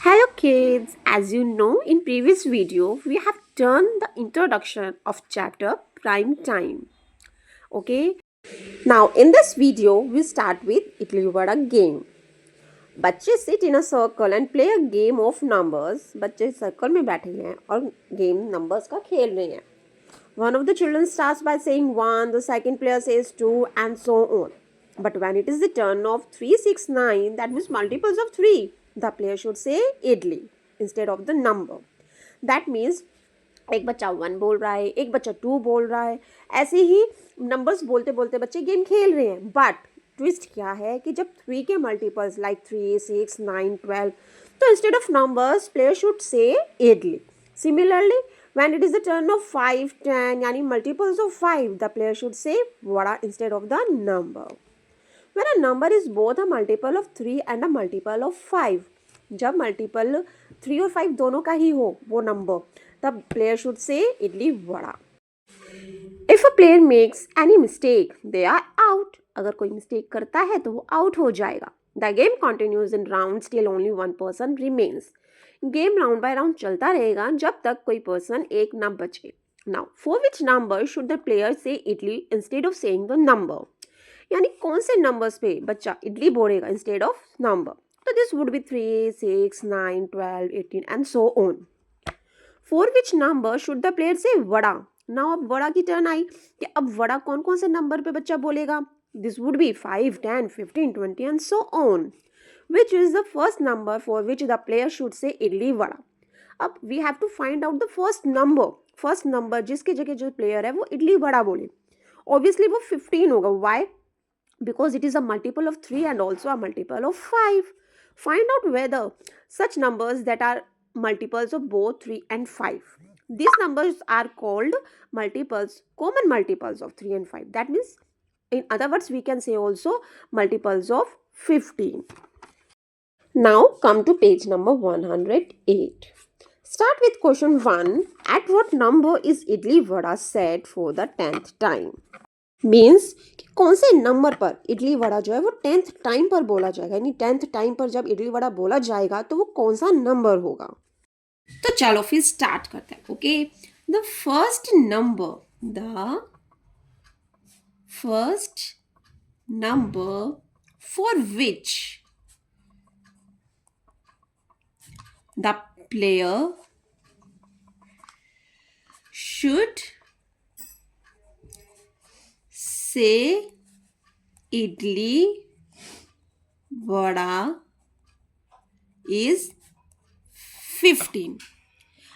Hello kids, as you know in previous video we have done the introduction of chapter prime time. Okay, now in this video we start with Idli Vada game. बच्चे sit in a circle and play a game of numbers. बच्चे circle में बैठे हैं और game numbers का खेल रहे हैं. One of the children starts by saying 1, the second player says 2 and so on. But when it is the turn of 3, 6, 9, that means multiples of 3, the player should say idli instead of the number. That means एक बच्चा 1 बोल रहा है, एक बच्चा 2 बोल रहा है. ऐसे ही नंबर्स बोलते बोलते बच्चे गेम खेल रहे हैं. बट ट्विस्ट क्या है कि जब 3 के मल्टीपल्स लाइक 3, 6, 9, 12, तो instead of numbers player should say idli. Similarly, when it is the turn of 5, 10, yani multiples of 5, the player should say vada instead of the number. When a number is both a multiple of 3 and a multiple of 5, जब multiple 3 और 5 दोनों का ही हो वो number, तब player should say idli vada. If a player makes any mistake, they are out. अगर कोई mistake करता है तो वो out हो जाएगा. The game continues in rounds till only one person remains. Game round by round चलता रहेगा जब तक कोई पर्सन एक ना बचे. Now for which number should the player say idli instead of saying the number, यानी कौन से नंबर्स पे बच्चा इडली बोलेगा इंस्टेड ऑफ नंबर. तो this would be 3, 6, 9, 12, 18 and so on. For which number should the player say vada. Now अब वड़ा की turn I कि अब वड़ा कौन कौन से नंबर पे बच्चा बोलेगा. This would B 5, 10, 15, 20 and so on. Which is the first number for which the player should say idli vada. अब we have to find out the first number. First number जिसके जगह जो player है वो idli vada बोले. Obviously वो 15 होगा. Why? Because it is a multiple of 3 and also a multiple of 5. Find out whether such numbers that are multiples of both 3 and 5. These numbers are called multiples, common multiples of 3 and 5. That means in other words we can say also multiples of 15. Now come to page number 108. Start with question 1. At what number is idli vada said for the 10th time? Means कि कौन से number पर इडली वड़ा जो है वो 10th time पर बोला जाएगा, यानी 10th टाइम पर जब इडली वड़ा बोला जाएगा तो वो कौन सा नंबर होगा. तो चलो फिर स्टार्ट करते हैं. Okay, the first number for which the player should say idli vada is 15.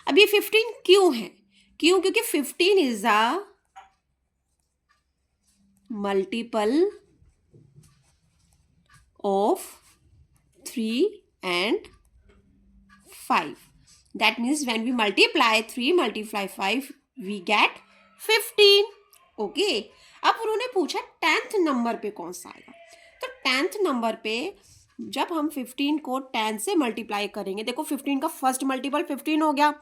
अब ये 15 क्यों है? क्योंकि 15 is a multiple of 3 and 5. That means when we multiply 3 multiply 5 we get 15. Okay. अब उन्होंने पूछा 10th नंबर पे कौन सा आएगा. तो 10th नंबर पे जब हम 15 को 10 से मल्टीप्लाई करेंगे, देखो 15 का फर्स्ट मल्टीपल 15 हो गया,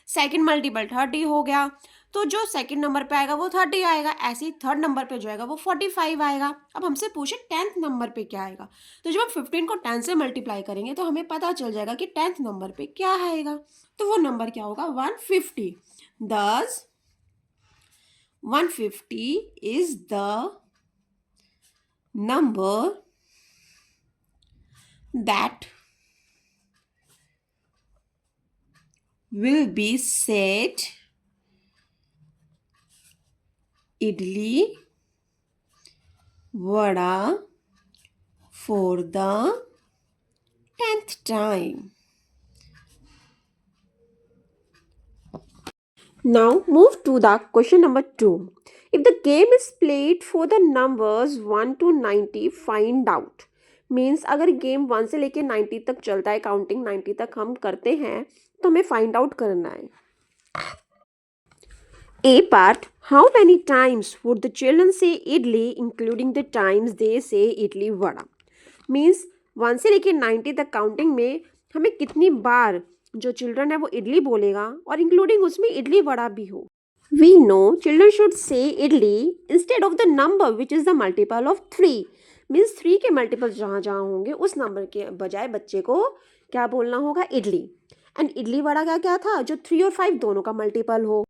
सेकंड मल्टीपल 30 हो गया, तो जो सेकंड नंबर पे आएगा वो 30 आएगा. ऐसे ही थर्ड नंबर पे जो आएगा वो 45 आएगा. अब हमसे पूछे 10th नंबर पे क्या आएगा, तो जब हम 15 को 10 से मल्टीप्लाई करेंगे तो हमें पता चल जाएगा कि 10th नंबर पे क्या आएगा. तो वो नंबर क्या होगा, 150. Thus 150 is the number that will be said idli vada for the 10th time. Now move to the question number 2. If the game is played for the numbers 1 to 90, find out. Means अगर game 1 से लेके 90 तक चलता है, counting 90 तक हम करते हैं, तो हमें फाइंड आउट करना है. A part, how many times would the children say idli including the times they say idli vada? Means 1 से लेके 90 तक काउंटिंग में हमें कितनी बार जो चिल्ड्रन है वो इडली बोलेगा और इंक्लूडिंग उसमें इडली वड़ा भी हो. We know children should say idli instead of the number which is the multiple of 3. Means 3 के मल्टीपल जहाँ जहाँ होंगे उस नंबर के बजाय बच्चे को क्या बोलना होगा? इडली। एंड इडली वड़ा क्या क्या था? जो 3 और 5 दोनों का मल्टीपल हो।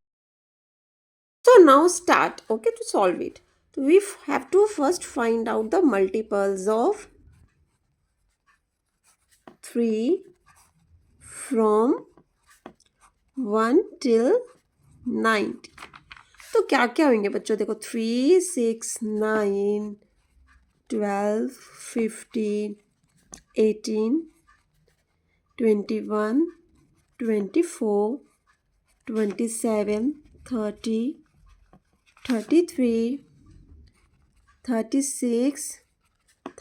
So now start, okay, to solve it. So we have to first find out the multiples of 3 from 1 till 90. तो क्या क्या होंगे बच्चों? देखो 3, 6, 9, 12, 15, 18, 21, 24, 27, 30, 33, 36,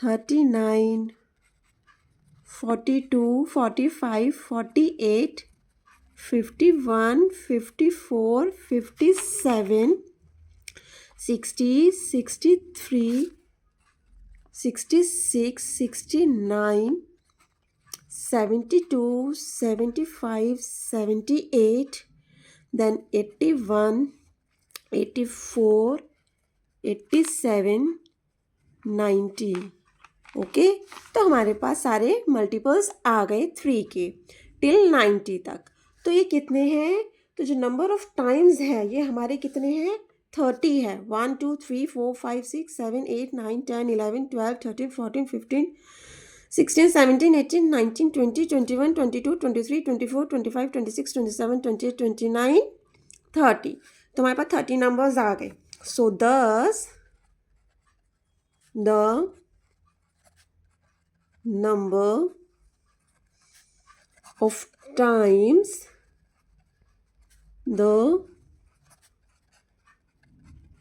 39, 42, 45, 48, 51, 54, 57, 60, 63, 66, 69, 72, 75, 78, then 81, 84, 87, 90. ओके तो हमारे पास सारे मल्टीपल्स आ गए 3 के टिल 90 तक. तो ये कितने हैं? तो जो नंबर ऑफ टाइम्स है ये हमारे कितने हैं? 30 है. 1 2 3 4 5 6 7 8 9 10 11 12 13 14 15 16 17 18 19 20 21 22 23 24 25 26 27 28 29 30. तो हमारे पास 30 नंबर्स आ गए. सो thus the number of times the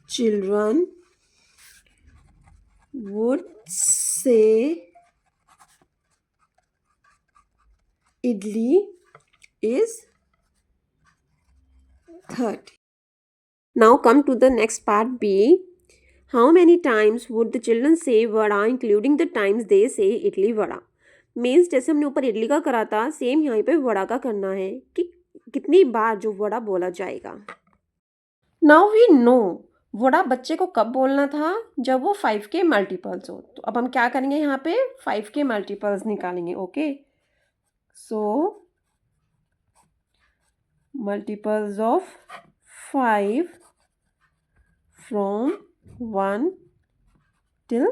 children would say idli is 30. Now come to the next part B. How many times would the children say vada including the times they say idli vada? Means जैसे हमने ऊपर इडली का करा था same यहाँ पे वड़ा का करना है कि कितनी बार जो वड़ा बोला जाएगा. नाउ वी नो वड़ा बच्चे को कब बोलना था? जब वो 5 के मल्टीपल्स हो. तो अब हम क्या करेंगे? यहाँ पे 5 के मल्टीपल्स निकालेंगे. Okay so multiples of 5 from 1 till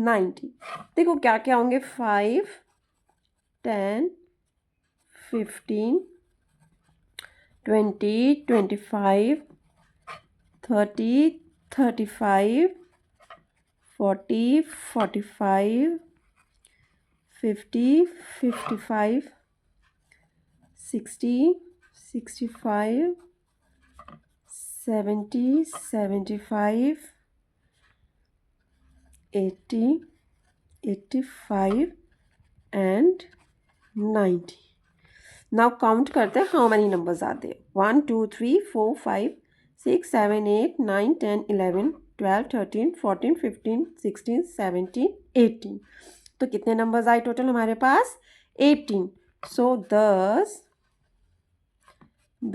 90. देखो क्या क्या होंगे? 5, 10, 15, 20, 25, 30, 35, 40, 45, 50, 55, 60, 65, 70, 75, 80, 85 and 90. नाउ काउंट करते हैं हाउ मैनी नंबर्स आते हैं. 1 2 3 4 5 6 7 8 9 10 11 12 13 14 15 16 17 18. तो कितने नंबर्स आए टोटल हमारे पास? 18. सो thus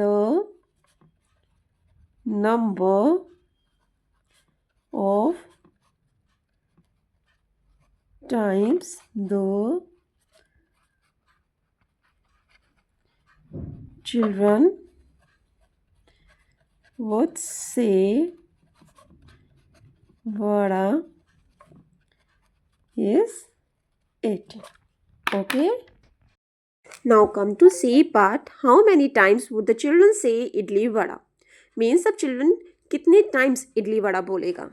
the number of times the children would say vada is 18. Okay. Now come to C part. How many times would the children say idli vada? Means सब children कितने times idli vada बोलेगा?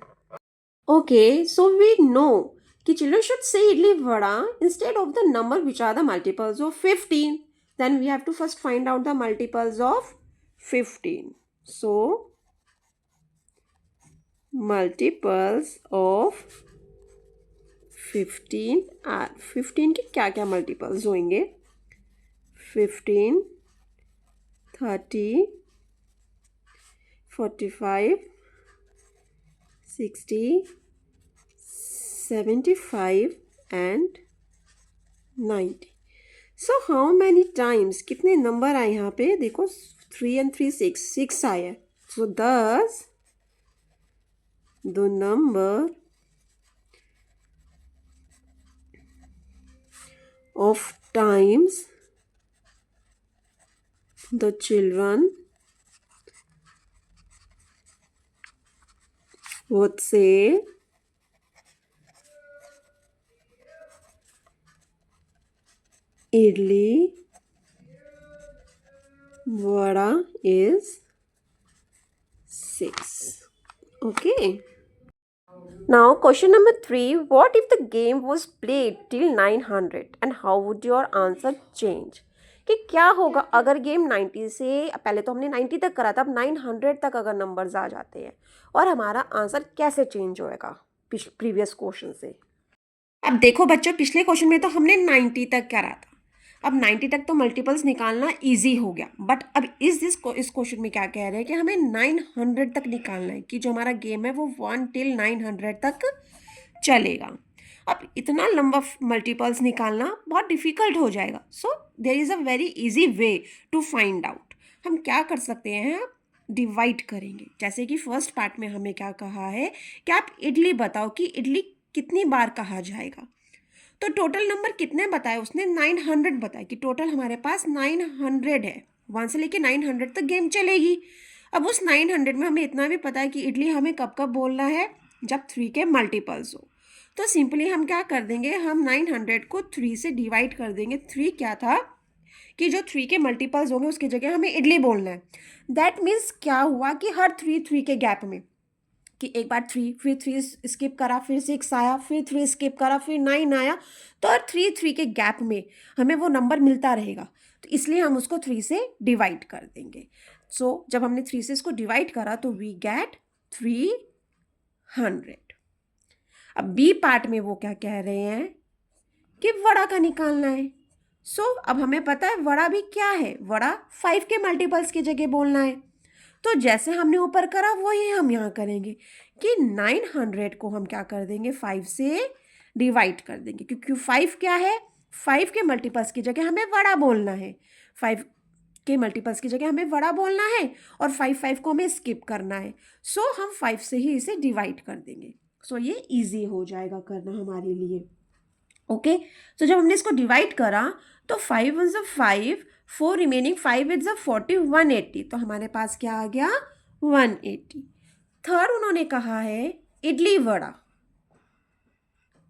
Okay, so we know कि children should say idli vada instead of the number which are the multiples of 15. Then we have to first find out the multiples of 15. So multiples of 15 are 15 के क्या क्या multiples होंगे? 15, 30, 45, 60, 75 and 90. So how many times? कितने number आए यहाँ पे? देखो 3 and 3 6 आए हैं. So thus the number of times the children would say idli vada is 6. Okay. Now question number 3. What if the game was played till 900 and how would your answer change? कि क्या होगा अगर game 90 से पहले तो हमने 90 तक करा था, अब 900 तक अगर नंबर्स आ जाते हैं और हमारा आंसर कैसे चेंज होएगा प्रीवियस क्वेश्चन से। अब देखो बच्चों, पिछले क्वेश्चन में तो हमने 90 तक करा था, अब 90 तक तो मल्टीपल्स निकालना इजी हो गया, बट अब इस क्वेश्चन में क्या कह रहे हैं कि हमें 900 तक निकालना है, कि जो हमारा गेम है वो 1 till 900 तक चलेगा। अब इतना लंबा मल्टीपल्स निकालना बहुत डिफिकल्ट हो जाएगा, so there is a very easy way to find out. हम क्या कर सकते हैं, डिवाइड करेंगे। जैसे कि फर्स्ट पार्ट में हमें क्या कहा है कि आप इडली बताओ कि इडली कितनी बार कहा जाएगा, तो टोटल नंबर कितने बताए उसने, 900 बताए, कि टोटल हमारे पास 900 है, 1 से लेके 900 तक गेम चलेगी। अब उस 900 में हमें इतना भी पता है कि इडली हमें कब कब बोलना है, जब 3 के मल्टीपल्स हो। तो सिंपली हम क्या कर देंगे, हम 900 को 3 से डिवाइड कर देंगे। 3 क्या था कि जो 3 के मल्टीपल्स होंगे उसकी जगह हमें इडली बोलना है। दैट मीन्स क्या हुआ कि हर 3 के गैप में, कि एक बार 3, फिर 3 स्किप करा, फिर 6 आया, फिर 3 स्किप करा, फिर 9 आया, तो हर 3 के गैप में हमें वो नंबर मिलता रहेगा, तो इसलिए हम उसको 3 से डिवाइड कर देंगे। सो जब हमने 3 से इसको डिवाइड करा तो वी गेट 300। अब बी पार्ट में वो क्या कह रहे हैं कि वड़ा का निकालना है। सो अब हमें पता है वड़ा भी क्या है, वड़ा 5 के मल्टीपल्स की जगह बोलना है। तो जैसे हमने ऊपर करा वही हम यहाँ करेंगे कि 900 को हम क्या कर देंगे, 5 से डिवाइड कर देंगे, क्योंकि 5 क्या है, 5 के मल्टीपल्स की जगह हमें वड़ा बोलना है, 5 के मल्टीपल्स की जगह हमें वड़ा बोलना है, और 5 को हमें स्किप करना है। सो हम 5 से ही इसे डिवाइड कर देंगे। सो ये ईजी हो जाएगा करना हमारे लिए। ओके, तो जब हमने इसको डिवाइड करा तो 5 1 5, 4 रिमेनिंग 5 इज 40, 180, तो हमारे पास क्या आ गया, 180। थर्ड उन्होंने कहा है इडली वड़ा।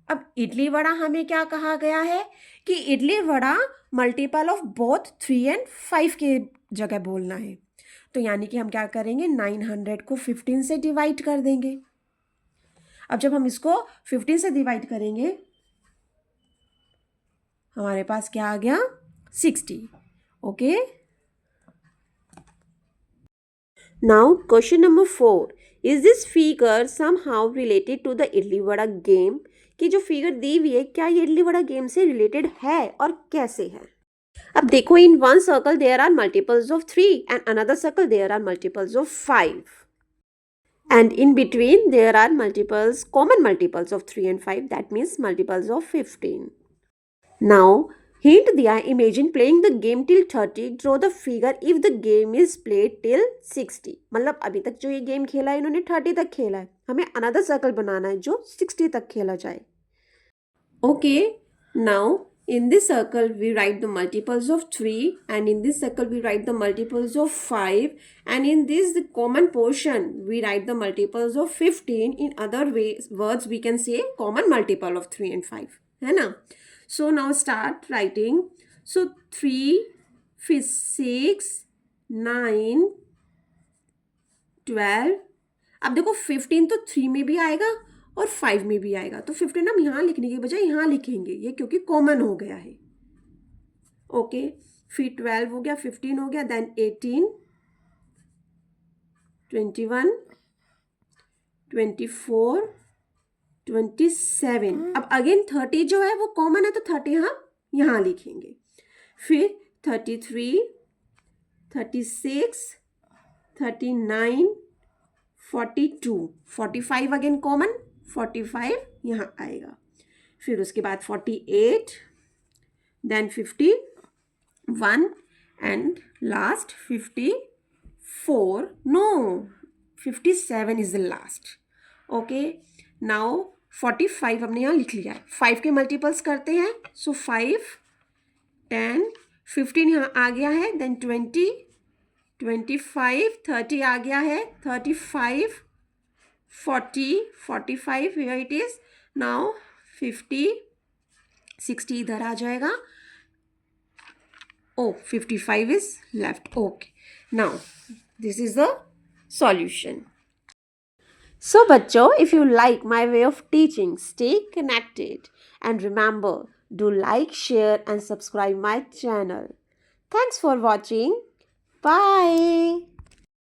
अब इडली वड़ा हमें क्या कहा गया है कि idli vada multiple of both 3 and 5 के जगह बोलना है, तो यानी कि हम क्या करेंगे, 900 को 15 से डिवाइड कर देंगे। अब जब हम इसको 15 से डिवाइड करेंगे हमारे पास क्या आ गया, 60। Okay, now question number 4, is this figure somehow related to the idli vada game, कि जो फिगर दी हुई है क्या ये इडली वड़ा गेम से रिलेटेड है और कैसे है। अब देखो, in one circle there are multiples of 3 and another circle there are multiples of 5, and in between there are multiples, common multiples of 3 and 5, that means multiples of 15. Now hint दिया, imagine playing the game till 30, draw the figure if the game is played till 60। मतलब अभी तक जो ये game खेला है इन्होंने 30 तक खेला है, हमें अनदर सर्कल बनाना है जो 60 तक खेला जाए। Okay, now in this circle we write the multiples of 3, and in this circle we write the multiples of 5, and in this the common portion we write the multiples of 15। in other words we can say common multiple of 3 and 5, है ना। So now start writing। So 3, 6, 9, 12। अब देखो 15 तो 3 में भी आएगा और 5 में भी आएगा, तो 15 हम यहाँ लिखने के बजाय यहाँ लिखेंगे, ये क्योंकि कॉमन हो गया है। ओके, फिर 12 हो गया, 15 हो गया, देन 18, 21, 24, 27। अब अगेन 30 जो है वो कॉमन है, तो 30 हम यहाँ लिखेंगे। फिर 33, 36, 39, 42, 45 अगेन कॉमन, 45 यहाँ आएगा। फिर उसके बाद 48, then 51 and last 54, no 57 is the last. Okay, now 45 हमने यहाँ लिख लिया है, 5 के मल्टीपल्स करते हैं। सो 5, 10, 15 यहाँ आ गया है, देन 20, 25, 30 आ गया है, 35, 40, 45 here it is. Now 50, 60 इधर आ जाएगा. Oh, 55 is left. Okay. Now this is the solution. So bachcho, if you like my way of teaching, stay connected and remember, do like, share and subscribe my channel. Thanks for watching. Bye.